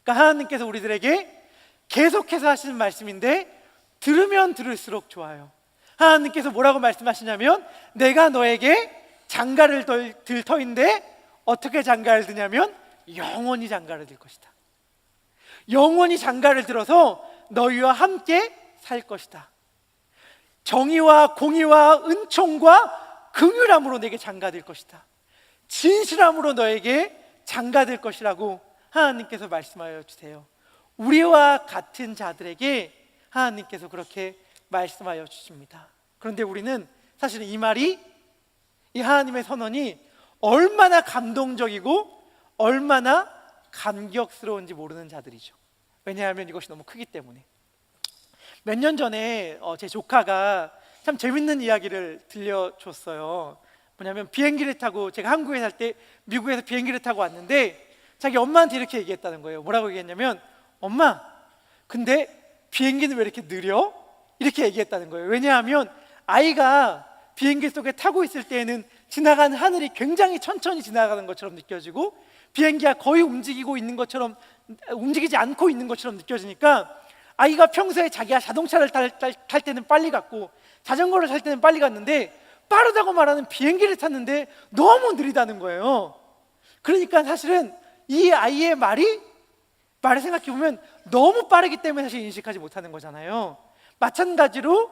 그러니까 하나님께서 우리들에게 계속해서 하시는 말씀인데 들으면 들을수록 좋아요. 하나님께서 뭐라고 말씀하시냐면 내가 너에게 장가를 들 터인데 어떻게 장가를 드냐면 영원히 장가를 들 것이다. 영원히 장가를 들어서 너희와 함께 살 것이다. 정의와 공의와 은총과 긍휼함으로 내게 장가될 것이다. 진실함으로 너에게 장가될 것이라고 하나님께서 말씀하여 주세요. 우리와 같은 자들에게 하나님께서 그렇게 말씀하여 주십니다. 그런데 우리는 사실은 이 말이, 이 하나님의 선언이 얼마나 감동적이고 얼마나 감격스러운지 모르는 자들이죠. 왜냐하면 이것이 너무 크기 때문에. 몇 년 전에 제 조카가 참 재밌는 이야기를 들려줬어요. 뭐냐면 비행기를 타고, 제가 한국에 살 때 미국에서 비행기를 타고 왔는데 자기 엄마한테 이렇게 얘기했다는 거예요. 뭐라고 얘기했냐면, 엄마, 근데 비행기는 왜 이렇게 느려? 이렇게 얘기했다는 거예요. 왜냐하면 아이가 비행기 속에 타고 있을 때에는 지나가는 하늘이 굉장히 천천히 지나가는 것처럼 느껴지고 비행기가 거의 움직이고 있는 것처럼, 움직이지 않고 있는 것처럼 느껴지니까 아이가 평소에 자기가 자동차를 탈 때는 빨리 갔고 자전거를 탈 때는 빨리 갔는데 빠르다고 말하는 비행기를 탔는데 너무 느리다는 거예요. 그러니까 사실은 이 아이의 말을 생각해보면 너무 빠르기 때문에 사실 인식하지 못하는 거잖아요. 마찬가지로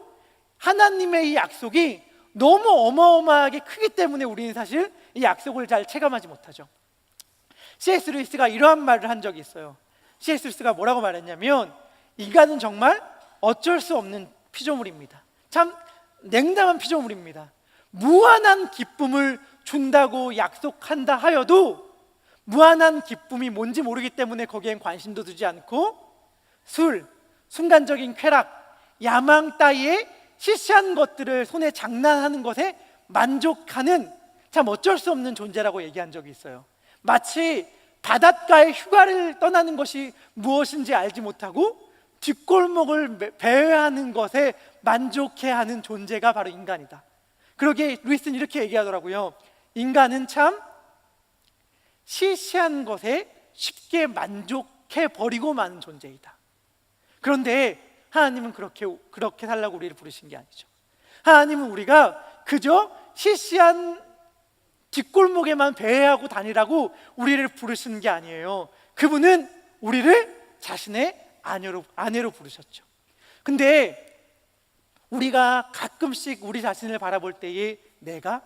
하나님의 이 약속이 너무 어마어마하게 크기 때문에 우리는 사실 이 약속을 잘 체감하지 못하죠. C.S. 루이스가 이러한 말을 한 적이 있어요. C.S. 루이스가 뭐라고 말했냐면, 인간은 정말 어쩔 수 없는 피조물입니다. 참 냉담한 피조물입니다. 무한한 기쁨을 준다고 약속한다 하여도 무한한 기쁨이 뭔지 모르기 때문에 거기엔 관심도 두지 않고 술, 순간적인 쾌락, 야망 따위의 시시한 것들을 손에 장난하는 것에 만족하는 참 어쩔 수 없는 존재라고 얘기한 적이 있어요. 마치 바닷가에 휴가를 떠나는 것이 무엇인지 알지 못하고 뒷골목을 배회하는 것에 만족해하는 존재가 바로 인간이다. 그러기에 루이스는 이렇게 얘기하더라고요. 인간은 참 시시한 것에 쉽게 만족해버리고 마는 존재이다. 그런데 하나님은 그렇게 살라고 우리를 부르신 게 아니죠. 하나님은 우리가 그저 시시한 뒷골목에만 배회하고 다니라고 우리를 부르시는 게 아니에요. 그분은 우리를 자신의 아내로 부르셨죠. 근데 우리가 가끔씩 우리 자신을 바라볼 때에 내가?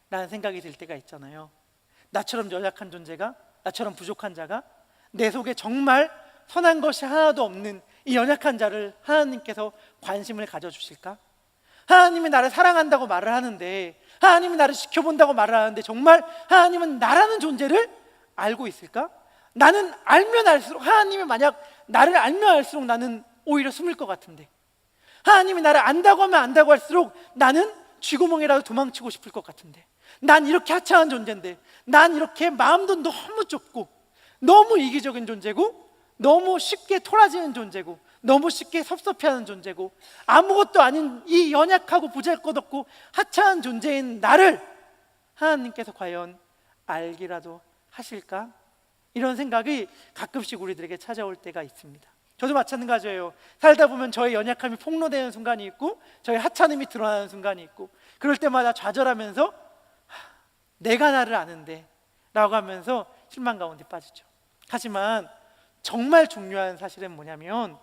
라는 생각이 들 때가 있잖아요. 나처럼 연약한 존재가, 나처럼 부족한 자가, 내 속에 정말 선한 것이 하나도 없는 이 연약한 자를 하나님께서 관심을 가져주실까? 하나님이 나를 사랑한다고 말을 하는데, 하나님이 나를 지켜본다고 말을 하는데 정말 하나님은 나라는 존재를 알고 있을까? 나는 알면 알수록, 하나님이 만약 나를 알면 알수록 나는 오히려 숨을 것 같은데, 하나님이 나를 안다고 하면 안다고 할수록 나는 쥐구멍이라도 도망치고 싶을 것 같은데, 난 이렇게 하찮은 존재인데, 난 이렇게 마음도 너무 좁고 너무 이기적인 존재고 너무 쉽게 토라지는 존재고 너무 쉽게 섭섭해하는 존재고 아무것도 아닌 이 연약하고 보잘것없고 하찮은 존재인 나를 하나님께서 과연 알기라도 하실까? 이런 생각이 가끔씩 우리들에게 찾아올 때가 있습니다. 저도 마찬가지예요. 살다 보면 저의 연약함이 폭로되는 순간이 있고 저의 하찮음이 드러나는 순간이 있고, 그럴 때마다 좌절하면서 내가 나를 아는데 라고 하면서 실망 가운데 빠지죠. 하지만 정말 중요한 사실은 뭐냐면,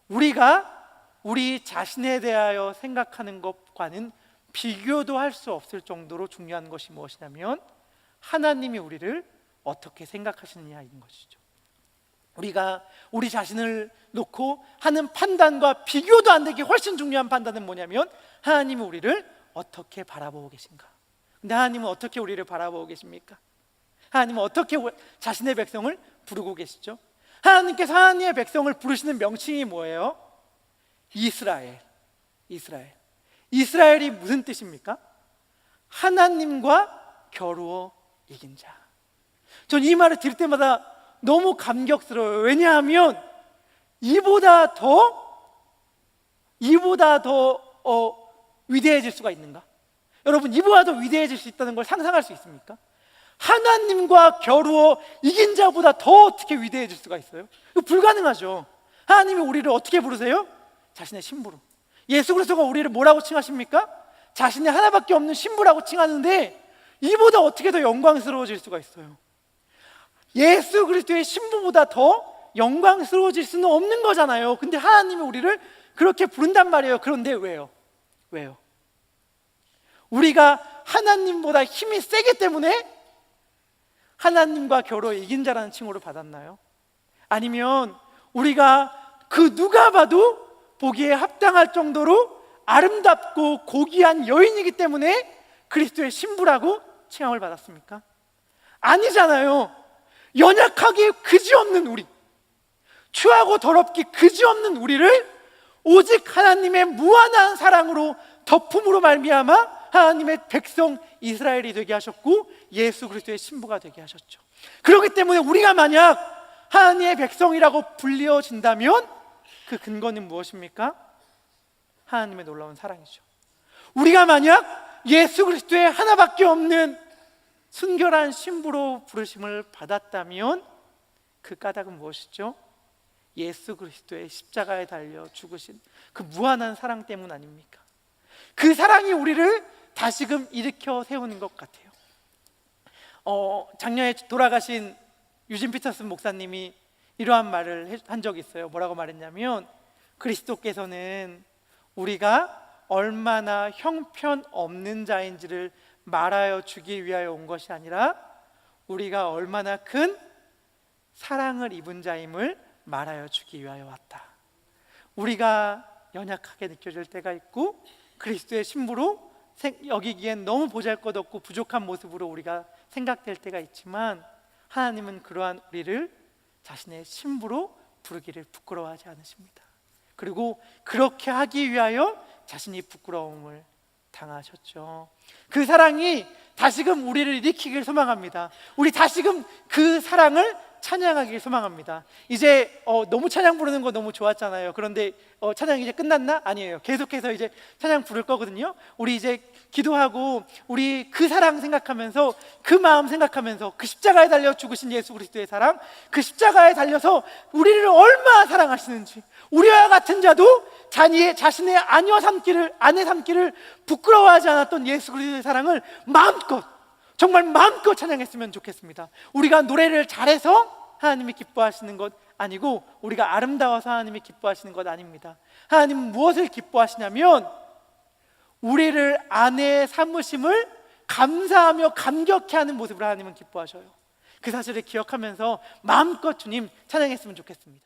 우리가 우리 자신에 대하여 생각하는 것과는 비교도 할 수 없을 정도로 중요한 것이 무엇이냐면 하나님이 우리를 어떻게 생각하시느냐인 것이죠. 우리가 우리 자신을 놓고 하는 판단과 비교도 안 되게 훨씬 중요한 판단은 뭐냐면 하나님이 우리를 어떻게 바라보고 계신가. 근데 하나님은 어떻게 우리를 바라보고 계십니까? 하나님은 어떻게 자신의 백성을 부르고 계시죠? 하나님께서 하나님의 백성을 부르시는 명칭이 뭐예요? 이스라엘. 이스라엘이 무슨 뜻입니까? 하나님과 겨루어 이긴 자. 전 이 말을 들을 때마다 너무 감격스러워요. 왜냐하면 이보다 더 위대해질 수가 있는가? 여러분, 이보다 더 위대해질 수 있다는 걸 상상할 수 있습니까? 하나님과 겨루어 이긴 자보다 더 어떻게 위대해질 수가 있어요? 이거 불가능하죠. 하나님이 우리를 어떻게 부르세요? 자신의 신부로. 예수 그리스도가 우리를 뭐라고 칭하십니까? 자신의 하나밖에 없는 신부라고 칭하는데 이보다 어떻게 더 영광스러워질 수가 있어요? 예수 그리스도의 신부보다 더 영광스러워질 수는 없는 거잖아요. 근데 하나님이 우리를 그렇게 부른단 말이에요. 그런데 왜요? 왜요? 우리가 하나님보다 힘이 세기 때문에 하나님과 겨루어 이긴 자라는 칭호를 받았나요? 아니면 우리가 그 누가 봐도 보기에 합당할 정도로 아름답고 고귀한 여인이기 때문에 그리스도의 신부라고 칭함을 받았습니까? 아니잖아요. 연약하기 그지없는 우리, 추하고 더럽기 그지없는 우리를 오직 하나님의 무한한 사랑으로 덮음으로 말미암아 하나님의 백성 이스라엘이 되게 하셨고 예수 그리스도의 신부가 되게 하셨죠. 그렇기 때문에 우리가 만약 하나님의 백성이라고 불려진다면 그 근거는 무엇입니까? 하나님의 놀라운 사랑이죠. 우리가 만약 예수 그리스도의 하나밖에 없는 순결한 신부로 부르심을 받았다면 그 까닭은 무엇이죠? 예수 그리스도의 십자가에 달려 죽으신 그 무한한 사랑 때문 아닙니까? 그 사랑이 우리를 다시금 일으켜 세우는 것 같아요. 작년에 돌아가신 유진 피터슨 목사님이 이러한 말을 한 적이 있어요. 뭐라고 말했냐면 그리스도께서는 우리가 얼마나 형편없는 자인지를 말하여 주기 위하여 온 것이 아니라 우리가 얼마나 큰 사랑을 입은 자임을 말하여 주기 위하여 왔다. 우리가 연약하게 느껴질 때가 있고 그리스도의 신부로 여기기엔 너무 보잘것없고 부족한 모습으로 우리가 생각될 때가 있지만 하나님은 그러한 우리를 자신의 신부로 부르기를 부끄러워하지 않으십니다. 그리고 그렇게 하기 위하여 자신이 부끄러움을 당하셨죠. 그 사랑이 다시금 우리를 일으키길 소망합니다. 우리 다시금 그 사랑을 찬양하길 소망합니다. 이제 너무 찬양 부르는 거 너무 좋았잖아요. 그런데 찬양 이제 끝났나? 아니에요. 계속해서 이제 찬양 부를 거거든요. 우리 이제 기도하고 우리 그 사랑 생각하면서 그 마음 생각하면서 그 십자가에 달려 죽으신 예수 그리스도의 사랑, 그 십자가에 달려서 우리를 얼마나 사랑하시는지, 우리와 같은 자도 자신의 아내 삼기를 부끄러워하지 않았던 예수 그리스도의 사랑을 마음껏, 정말 마음껏 찬양했으면 좋겠습니다. 우리가 노래를 잘해서 하나님이 기뻐하시는 것 아니고 우리가 아름다워서 하나님이 기뻐하시는 것 아닙니다. 하나님은 무엇을 기뻐하시냐면 우리를 아내의 삼으심을 감사하며 감격해 하는 모습을 하나님은 기뻐하셔요. 그 사실을 기억하면서 마음껏 주님 찬양했으면 좋겠습니다.